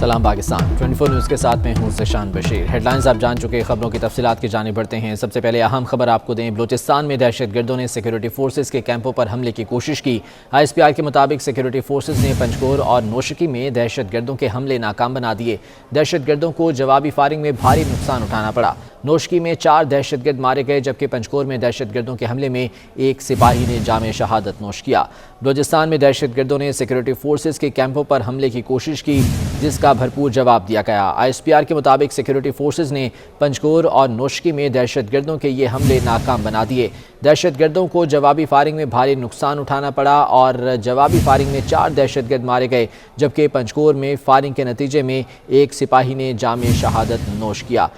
सलाम पाकिस्तान 24 न्यूज़ के साथ में हूँ ज़शान बशीर। हेडलाइंस आप जान चुके, खबरों की तफसीलात की जानिब बढ़ते हैं। सबसे पहले अहम खबर आपको दें। बलूचिस्तान में दहशतगर्दों ने सिक्योरिटी फोर्सेस के कैंपों पर हमले की कोशिश की। ISPR के मुताबिक सिक्योरिटी फोर्सेस ने पंजकोर और नौशकी में दहशतगर्दों के हमले नाकाम बना दिए। दहशतगर्दों को जवाबी फायरिंग में भारी नुकसान उठाना पड़ा। नौशकी में 4 दहशतगर्द मारे गए, जबकि पंजकोर में दहशतगर्दों के हमले में एक सिपाही ने जाम शहादत नोश किया। बलूचिस्तान में दहशतगर्दों ने सिक्योरिटी फोर्सेस के कैंपों पर हमले की कोशिश की, जिसका भरपूर जवाब दिया गया। ISPR के मुताबिक सिक्योरिटी फोर्सेस ने पंजकोर और नौशकी में दहशतगर्दों के ये हमले नाकाम बना दिए। दहशतगर्दों को जवाबी फायरिंग में भारी नुकसान उठाना पड़ा और जवाबी फायरिंग में 4 दहशतगर्द मारे गए, जबकि पंजकोर में फायरिंग के नतीजे में एक सिपाही ने जाम शहादत नोश किया।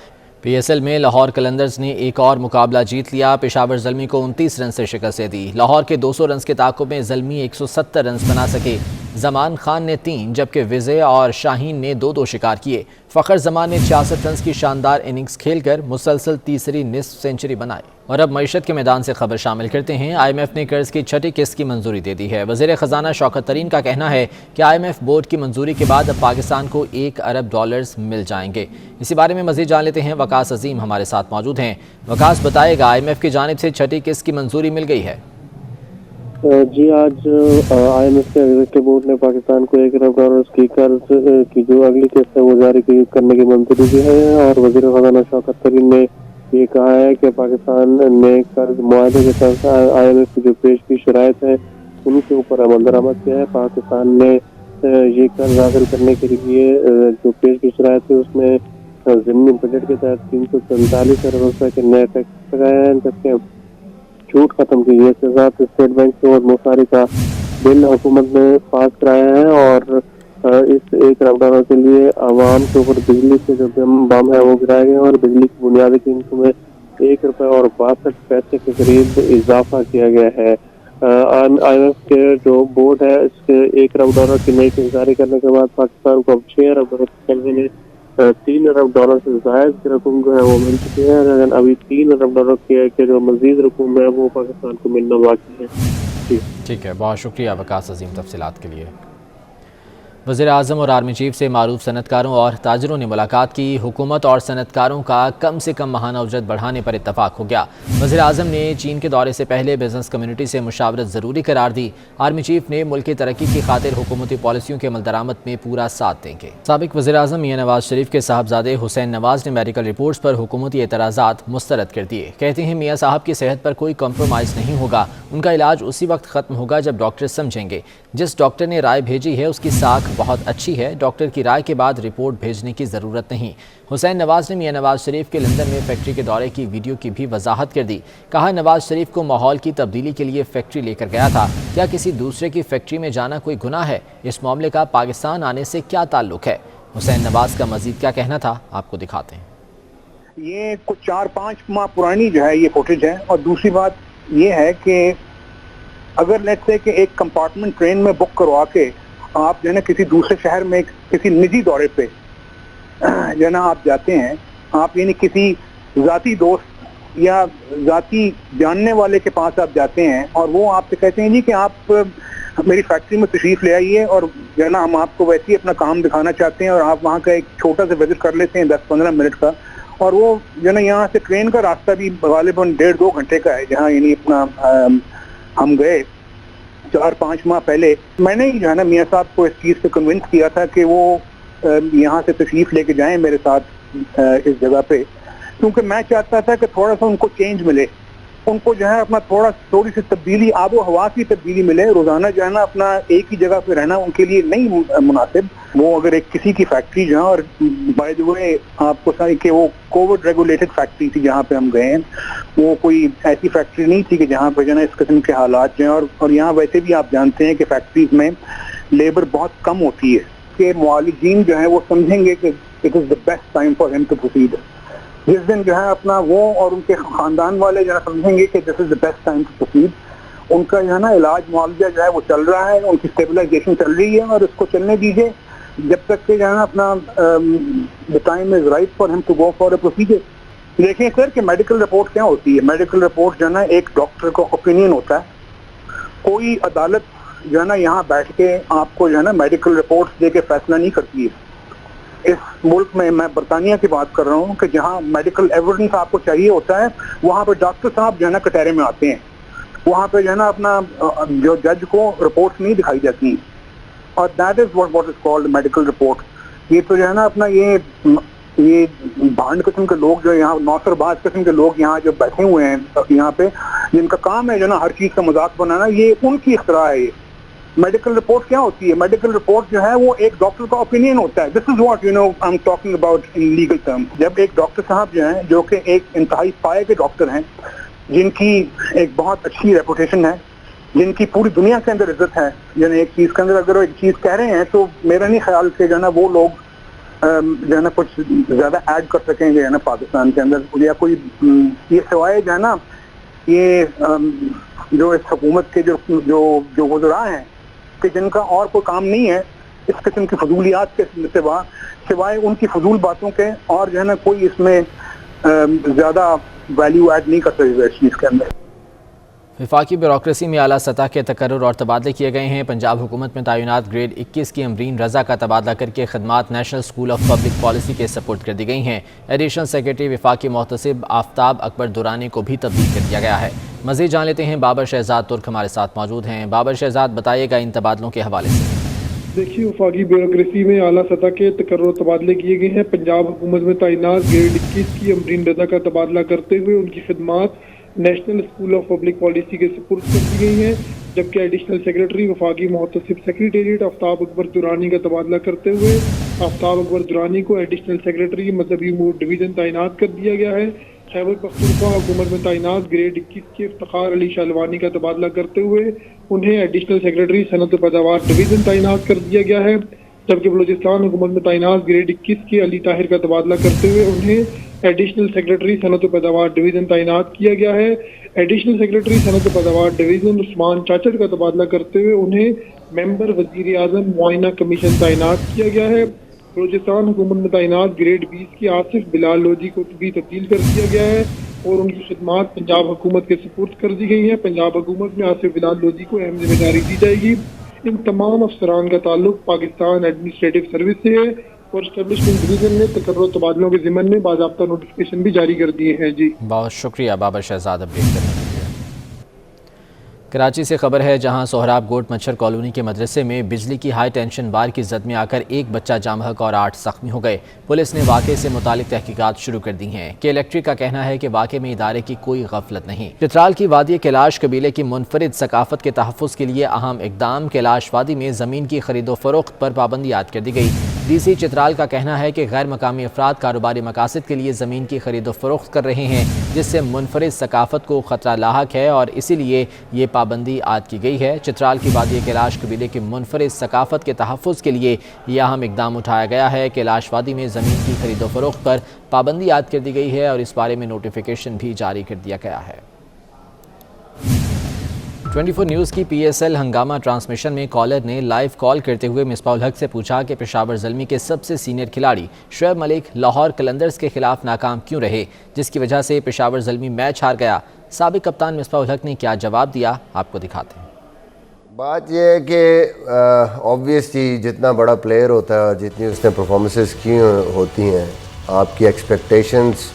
PSL में लाहौर कलंदर्स ने एक और मुकाबला जीत लिया। पेशावर ज़ल्मी को 29 रन से शिकस्त दे दी। लाहौर के 200 रन के ताक़ुब में ज़ल्मी 170 रन बना सके। ज़मान खान ने 3 जबकि विजय और शाहीन ने 2-2 शिकार किए। फ़खर ज़मान ने 66 रन की शानदार इनिंग्स खेलकर मुसलसल तीसरी निस्फ सेंचुरी बनाई। और अब मईशत के मैदान से खबर शामिल करते हैं। IMF ने कर्ज की 6ठी किस्त की मंजूरी दे दी है। वज़ीर ख़जाना शौकत तरीन का कहना है कि IMF बोर्ड की मंजूरी के बाद अब पाकिस्तान को $1 अरब मिल जाएंगे। इसी बारे में मज़ीद जान लेते हैं। वकास अजीम हमारे साथ मौजूद हैं। वकास बताएगा, IMF की जानिब से 6ठी किस्त की मंजूरी मिल गई है। जी, आज IMF के एग्जीक्यूटिव बोर्ड ने पाकिस्तान को $1 अरब की कर्ज की जो अगली किस्त है वो जारी करने की मंजूरी दी है। और वज़ीर ख़जाना शौकत तरीन ने ये कहा है कि पाकिस्तान ने कर्ज मुआहदे के तहत IMF की जो पेश की शराइत है उनके ऊपर अमल दरामद किया है। पाकिस्तान ने ये कर्ज हासिल करने के लिए जो पेश की शराइत है उसमें ज़मीनी बजट के तहत 343 अरब रुपए के नए टैक्स लगाए हैं, जबकि छूट खत्म की है। इसके साथ स्टेट बैंक और मुसारी का बिल हुकूमत ने पास कराया है और इस $1 अरब के लिए आवाम के ऊपर बिजली के जो बम है वो गिराए गए और बिजली की बुनियादी कीमत में $1.62 के करीब इजाफा किया गया है। IMF के जो बोर्ड है इसके $1 अरब की नई किस्त जारी करने के बाद पाकिस्तान को अब $6 अरब में $3 अरब से जायद की रकम जो है वो मिल चुकी है, लेकिन अभी $3 अरब के जो मजीद रकम है वो पाकिस्तान को मिलना बाकी है। ठीक है, बहुत शुक्रिया वकास अजीम तफसीलात के लिए। वज़ीर आज़म और आर्मी चीफ से मारूफ सनतकारों और ताजरों ने मुलाकात की। हुकूमत और सनतकारों का कम से कम माहाना उजरत बढ़ाने पर इत्तफाक हो गया। वज़ीर आज़म ने चीन के दौरे से पहले बिजनेस कम्युनिटी से मुशावरत ज़रूरी करार दी। आर्मी चीफ ने मुल्क की तरक्की की खातिर हुकूमती पॉलिसियों के अमल दरामद में पूरा साथ देंगे। साबिक वज़ीर आज़म मियां नवाज शरीफ के साहबजादे हुसैन नवाज ने मेडिकल रिपोर्ट्स पर हुकूमती एतराज़ात मुस्तरद कर दिए। कहते हैं मियां साहब की सेहत पर कोई कॉम्प्रोमाइज़ नहीं होगा, उनका इलाज उसी वक्त ख़त्म होगा जब डॉक्टर समझेंगे। जिस डॉक्टर ने राय भेजी है उसकी साख बहुत अच्छी है, डॉक्टर की राय के बाद रिपोर्ट भेजने की ज़रूरत नहीं। हुसैन नवाज ने मियां नवाज शरीफ के लंदन में फैक्ट्री के दौरे की वीडियो की भी वजाहत कर दी। कहा, नवाज शरीफ को माहौल की तब्दीली के लिए फैक्ट्री लेकर गया था, क्या किसी दूसरे की फैक्ट्री में जाना कोई गुनाह है? इस मामले का पाकिस्तान आने से क्या ताल्लुक है? हुसैन नवाज का मजीद क्या कहना था, आपको दिखाते हैं। ये कुछ 4-5 माह पुरानी जो है ये फुटेज है। और दूसरी बात ये है कि अगर लेट्स से कि एक कंपार्टमेंट ट्रेन में बुक करवा के आप जो है ना किसी दूसरे शहर में किसी निजी दौरे पे जो है ना आप जाते हैं, आप यानी किसी ज़ाती दोस्त या ज़ाती जानने वाले के पास आप जाते हैं और वो आपसे कहते हैं जी कि आप मेरी फैक्ट्री में तशरीफ़ ले आइए और जो है ना हम आपको वैसे ही अपना काम दिखाना चाहते हैं, और आप वहाँ का एक छोटा सा विजिट कर लेते हैं 10-15 मिनट का, और वो जो है ना यहाँ से ट्रेन का रास्ता भी गालिबन 1.5-2 घंटे का है। जहाँ यानी अपना हम गए 4-5 माह पहले, मैंने ही जो है ना मियाँ साहब को इस चीज़ से कन्विंस किया था कि वो यहाँ से तशरीफ़ लेके जाएं मेरे साथ इस जगह पे, क्योंकि मैं चाहता था कि थोड़ा सा उनको चेंज मिले, उनको जो है अपना थोड़ी सी तब्दीली, आबो हवा की तब्दीली मिले। रोज़ाना जो है ना अपना एक ही जगह पे रहना उनके लिए नहीं मुनासिब। वो अगर एक किसी की फैक्ट्री जो है, और बाय द वे आपको सारी कि वो कोविड रेगुलेटेड फैक्ट्री थी जहाँ पे हम गए हैं, वो कोई ऐसी फैक्ट्री नहीं थी कि जहाँ पे जो है इस किस्म के हालात जो हैं। और यहाँ वैसे भी आप जानते हैं कि फैक्ट्रीज में लेबर बहुत कम होती है, कि मुआलिजीन जो है वो समझेंगे कि it is the best time for him to proceed. जिस दिन जो है अपना वो और उनके खानदान वाले जो है समझेंगे कि this is the best time to proceed, उनका जो है ना इलाज मुआवजा जो है वो चल रहा है, उनकी स्टेबलाइजेशन चल रही है, और उसको चलने दीजिए जब तक कि जो है ना अपना the time is right for him to go for a procedure. देखिए सर कि मेडिकल रिपोर्ट क्या होती है। मेडिकल रिपोर्ट जो है ना एक डॉक्टर का ओपिनियन होता है। कोई अदालत जो है ना यहाँ बैठ के आपको जो है ना मेडिकल रिपोर्ट्स दे के फैसला नहीं करती है। इस मुल्क में, मैं बरतानिया की बात कर रहा हूँ, कि जहाँ मेडिकल एविडेंस आपको चाहिए होता है वहाँ पे डॉक्टर साहब जो है ना कटहरे में आते हैं, वहाँ पे जो है ना अपना जो जज को रिपोर्ट नहीं दिखाई जाती, और that is what is called medical report. ये तो जो है ना अपना ये भांड किस्म के लोग जो यहाँ नौसरबाज किस्म के लोग यहाँ जो बैठे हुए हैं यहाँ पे, जिनका काम है जो ना हर चीज का मजाक बनाना, ये उनकी इख्तरा है। ये मेडिकल रिपोर्ट क्या होती है? मेडिकल रिपोर्ट जो है वो एक डॉक्टर का ओपिनियन होता है। This is what I am talking about in legal term. जब एक डॉक्टर साहब जो हैं, जो कि एक इंतहाई पाए के डॉक्टर हैं, जिनकी एक बहुत अच्छी रेपुटेशन है, जिनकी पूरी दुनिया के अंदर इज्जत है, यानी एक चीज के अंदर अगर वो एक चीज कह रहे हैं तो मेरा नहीं ख्याल से जो है ना वो लोग जो है ना कुछ ज्यादा ऐड कर सकेंगे है ना पाकिस्तान के अंदर, या कोई ये सिवाय जो है ना ये जो इस हुकूमत के जो वज़रा हैं कि जिनका और कोई काम नहीं है इस किस्म की फजूलियात के सिवाय उनकी फजूल बातों के, और जो है ना कोई इसमें ज्यादा वैल्यू ऐड नहीं कर सकते इस चीज के अंदर। वफाकी ब्यूरोक्रेसी में आला सतह के तकर्रुर और तबादले किए गए हैं। पंजाब हुकूमत में तैनात ग्रेड 21 की अमरीन रज़ा का तबादला करके खदमात national school of public policy के सपुर्द कर दी गई हैं। एडिशनल सेक्रेटरी वफाकी मोहतसिब आफ्ताब अकबर दुरानी को भी तब्दील कर दिया गया है। मज़ीद जान लेते हैं, बाबर शहजाद तुर्क हमारे साथ मौजूद हैं। बाबर शहजाद, बताइएगा इन तबादलों के हवाले से। देखिए, वफाकी ब्यूरोक्रेसी में आला सतह के तकर्रुर तबादले किए गए हैं। पंजाब हुकूमत में तैनात ग्रेड 21 की अमरीन रज़ा का तबादला करते हुए उनकी खिदमात national school of public policy के सुपुर्द कर दी गई हैं, जबकि एडिशनल सेक्रेटरी वफाकी मोहतसिब सेक्रेटेरिएट आफ्ताब अकबर दुरानी का तबादला करते हुए आफ्ताब अकबर दुरानी को एडिशनल सेक्रेटरी मजहबी उमूर डिवीज़न तैनात कर दिया गया है। खैबर पख्तूनख्वा हुकूमत में तैनात ग्रेड 21 के इफ्तिखार अली शालवानी का तबादला करते हुए उन्हें एडिशनल सेक्रेटरी सनत व पैदावार डिवीज़न तैनात कर दिया गया है, जबकि बलूचिस्तान हुकूमत में तैनात ग्रेड 21 के अली ताहिर का तबादला करते हुए उन्हें एडिशनल सेक्रेटरी सनत व पैदावार डिवीज़न तैनात किया गया है। एडिशनल सेक्रेटरी सनत व पैदावार डिवीज़न उस्मान चाचड़ का तबादला करते हुए उन्हें मेंबर वज़ीर आज़म मुआयना कमीशन तैनात किया गया है। बलूचिस्तान हुकूमत में तैनात ग्रेड 20 की आसिफ बिलाल लोधी को भी तब्दील कर दिया गया है और उनकी खिदमात पंजाब हुकूमत के सुपुर्द कर दी गई हैं। पंजाब हुकूमत में आसिफ बिलाल लोधी को अहम जिम्मेदारी दी जाएगी। इन तमाम अफसरान का ताल्लुक पाकिस्तान एडमिनिस्ट्रेटिव सर्विस से है और एस्टेब्लिशमेंट डिवीजन ने तकर्रुर तबादलों के ज़िम्मन में बाज़ाब्ता नोटिफिकेशन भी जारी कर दिए हैं। जी, बहुत शुक्रिया बाबर शहजाद अपडेट करने के लिए। कराची से खबर है, जहां सोहराब गोट मच्छर कॉलोनी के मदरसे में बिजली की हाई टेंशन वार की जद में आकर एक बच्चा जाम बहक और 8 जख्मी हो गए। पुलिस ने वाक़े से मुतालिक तहकीकात शुरू कर दी हैं। के इलेक्ट्रिक का कहना है कि वाक़े में इदारे की कोई गफलत नहीं। चित्राल की वादी कैलाश कबीले की मुनफरिद सकाफत के तहफ़्फ़ुज़ के लिए अहम इकदाम, कैलाश वादी में ज़मीन की खरीदो फरोख्त पर पाबंदी आयद कर दी गई। DC चित्राल का कहना है कि गैर मकामी अफराद कारोबारी मकासद के लिए ज़मीन की खरीदो फरोख्त कर रहे हैं, जिससे मुनफरिद सकाफत को ख़तरा लाहक है और इसीलिए ये पाबंदी आयद की गई है। चित्राल की वादी कैलाश कबीले की मुनफरिद सकाफत के तहफ़्फ़ुज़ के लिए यह अहम इकदाम उठाया गया है। कैलाश वादी में ज़मीन की खरीदो फरोख्त पर पाबंदी आयद कर दी गई है और इस बारे में नोटिफिकेशन भी जारी कर दिया गया है। 24 न्यूज़ की PSL हंगामा ट्रांसमिशन में कॉलर ने लाइव कॉल करते हुए मिसबाहुल हक से पूछा कि पेशावर ज़ल्मी के सबसे सीनियर खिलाड़ी शुएब मलिक लाहौर कलंदर्स के खिलाफ नाकाम क्यों रहे, जिसकी वजह से पेशावर ज़ल्मी मैच हार गया। साबिक कप्तान मिसबाहुल हक ने क्या जवाब दिया, आपको दिखाते हैं। बात यह है कि ऑब्वियसली जितना बड़ा प्लेयर होता है, जितनी उसने परफॉर्मेंसेस की होती हैं, आपकी एक्सपेक्टेशंस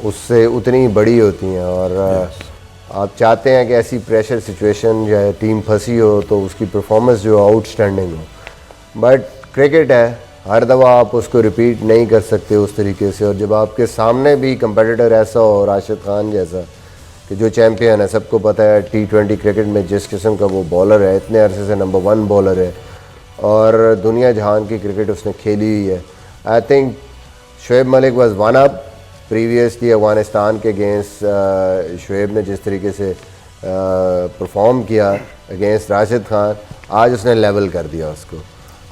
उससे उतनी बड़ी होती हैं और आप चाहते हैं कि ऐसी प्रेशर सिचुएशन या टीम फंसी हो तो उसकी परफॉर्मेंस जो आउटस्टैंडिंग हो। बट क्रिकेट है, हर दफ़ा आप उसको रिपीट नहीं कर सकते उस तरीके से, और जब आपके सामने भी कंपेटिटर ऐसा हो, राशिद खान जैसा कि जो चैम्पियन है, सबको पता है T20 क्रिकेट में जिस किस्म का वो बॉलर है, इतने अरसे से नंबर 1 बॉलर है और दुनिया जहान की क्रिकेट उसने खेली हुई है। I think Shoaib Malik was one up previously Afghanistan के अगेंस्ट। शुएब ने जिस तरीके से परफॉर्म किया अगेंस्ट राशिद खान, आज उसने लेवल कर दिया उसको,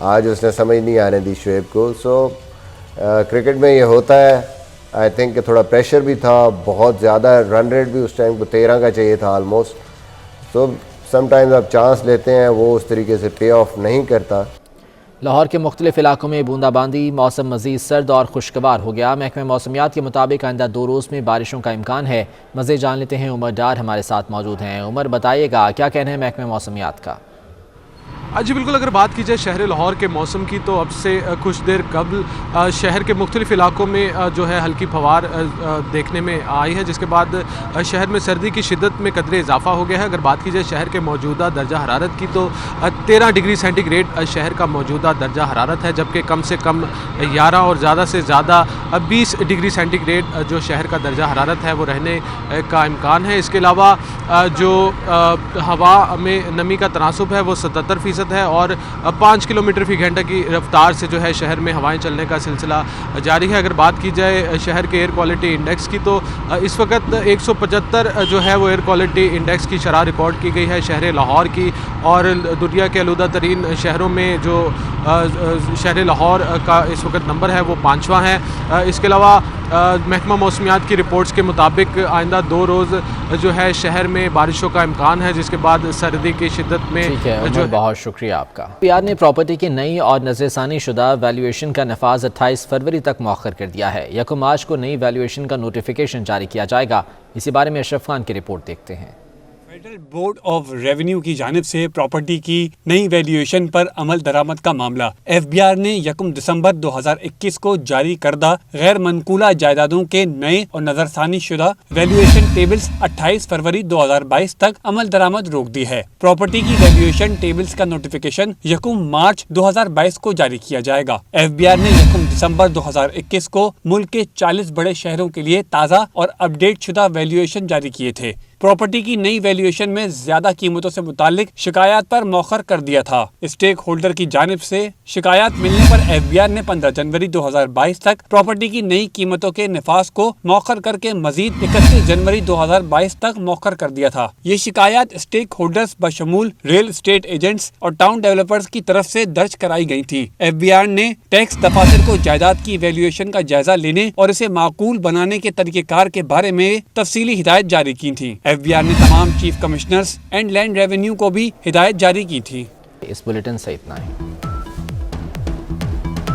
आज उसने समझ नहीं आने दी शुएब को। सो क्रिकेट में ये होता है। आई थिंक कि थोड़ा प्रेशर भी था, बहुत ज़्यादा रन रेट भी उस टाइम को 13 का चाहिए था ऑलमोस्ट। सो समटाइम्स आप चांस लेते हैं, वो उस तरीके से पे ऑफ नहीं करता। लाहौर के मुख्तलिफ इलाकों में बूंदाबांदी, मौसम मज़ीद सर्द और खुशगवार हो गया। महकमे मौसमियात के मुताबिक आइंदा 2 रोज़ में बारिशों का इम्कान है। मज़ीद जान लेते हैं, उमर डार हमारे साथ मौजूद हैं। उमर, बताइएगा क्या कहना है महकमे मौसमियात का। جی بالکل، اگر بات کی جائے شہر لاہور کے موسم کی تو اب سے کچھ دیر قبل شہر کے مختلف علاقوں میں جو ہے ہلکی پھوار دیکھنے میں آئی ہے، جس کے بعد شہر میں سردی کی شدت میں قدرے اضافہ ہو گیا ہے۔ اگر بات کی جائے شہر کے موجودہ درجہ حرارت کی تو 13 ڈگری سینٹی گریڈ شہر کا موجودہ درجہ حرارت ہے، جبکہ کم سے کم 11 اور زیادہ سے زیادہ 20 ڈگری سینٹی گریڈ جو شہر کا درجہ حرارت ہے وہ رہنے کا امکان ہے۔ اس کے علاوہ جو ہوا میں نمی کا تناسب ہے وہ 77% ہے اور 5 کلومیٹر فی گھنٹہ کی رفتار سے جو ہے شہر میں ہوائیں چلنے کا سلسلہ جاری ہے۔ اگر بات کی جائے شہر کے ایئر کوالٹی انڈیکس کی تو اس وقت 175 جو ہے وہ ایئر کوالٹی انڈیکس کی شرح ریکارڈ کی گئی ہے شہر لاہور کی، اور دنیا کے آلودہ ترین شہروں میں جو شہر لاہور کا اس وقت نمبر ہے وہ 5واں ہے۔ اس کے علاوہ محکمہ موسمیات کی رپورٹس کے مطابق آئندہ 2 روز جو ہے شہر میں بارشوں کا امکان ہے، جس کے بعد سردی کی شدت میں جو بہت شکریہ آپ کا۔ PR نے پراپرٹی کی نئی اور نظر ثانی شدہ ویلیویشن کا نفاذ 28 فروری تک مؤخر کر دیا ہے۔ 1 مارچ کو نئی ویلیویشن کا نوٹیفیکیشن جاری کیا جائے گا۔ اسی بارے میں اشرف خان کی رپورٹ دیکھتے ہیں۔ فیڈرل بورڈ آف ریونیو کی جانب سے پراپرٹی کی نئی ویلیویشن پر عمل درآمد کا معاملہ FBR نے 1 دسمبر 2021 کو جاری کردہ غیر منقولہ جائیدادوں کے نئے اور نظر ثانی شدہ ویلیویشن ٹیبلز 28 فروری 2022 تک عمل درآمد روک دی ہے۔ پراپرٹی کی ویلیویشن ٹیبلز کا نوٹیفیکیشن 1 مارچ 2022 کو جاری کیا جائے گا۔ FBR نے 1 دسمبر 2021 کو ملک کے 40 بڑے شہروں کے لیے تازہ اور اپ ڈیٹ شدہ ویلیویشن جاری کیے تھے۔ پراپرٹی کی نئی ویلیویشن میں زیادہ قیمتوں سے متعلق شکایات پر مؤخر کر دیا تھا۔ اسٹیک ہولڈر کی جانب سے شکایات ملنے پر FBR نے 15 جنوری 2022 تک پراپرٹی کی نئی قیمتوں کے نفاذ کو مؤخر کر کے مزید 31 جنوری 2022 تک مؤخر کر دیا تھا۔ یہ شکایات اسٹیک ہولڈرز بشمول ریل اسٹیٹ ایجنٹس اور ٹاؤن ڈیولپرز کی طرف سے درج کرائی گئی تھی۔ FBR نے ٹیکس دفاتر کو جائیداد کی ویلیویشن کا جائزہ لینے اور اسے معقول بنانے کے طریقہ کار کے بارے میں تفصیلی ہدایت جاری کی تھی۔ FBR نے تمام chief commissioners and land revenue کو بھی ہدایت جاری کی تھی۔ اس بلیٹن سے اتنا ہے۔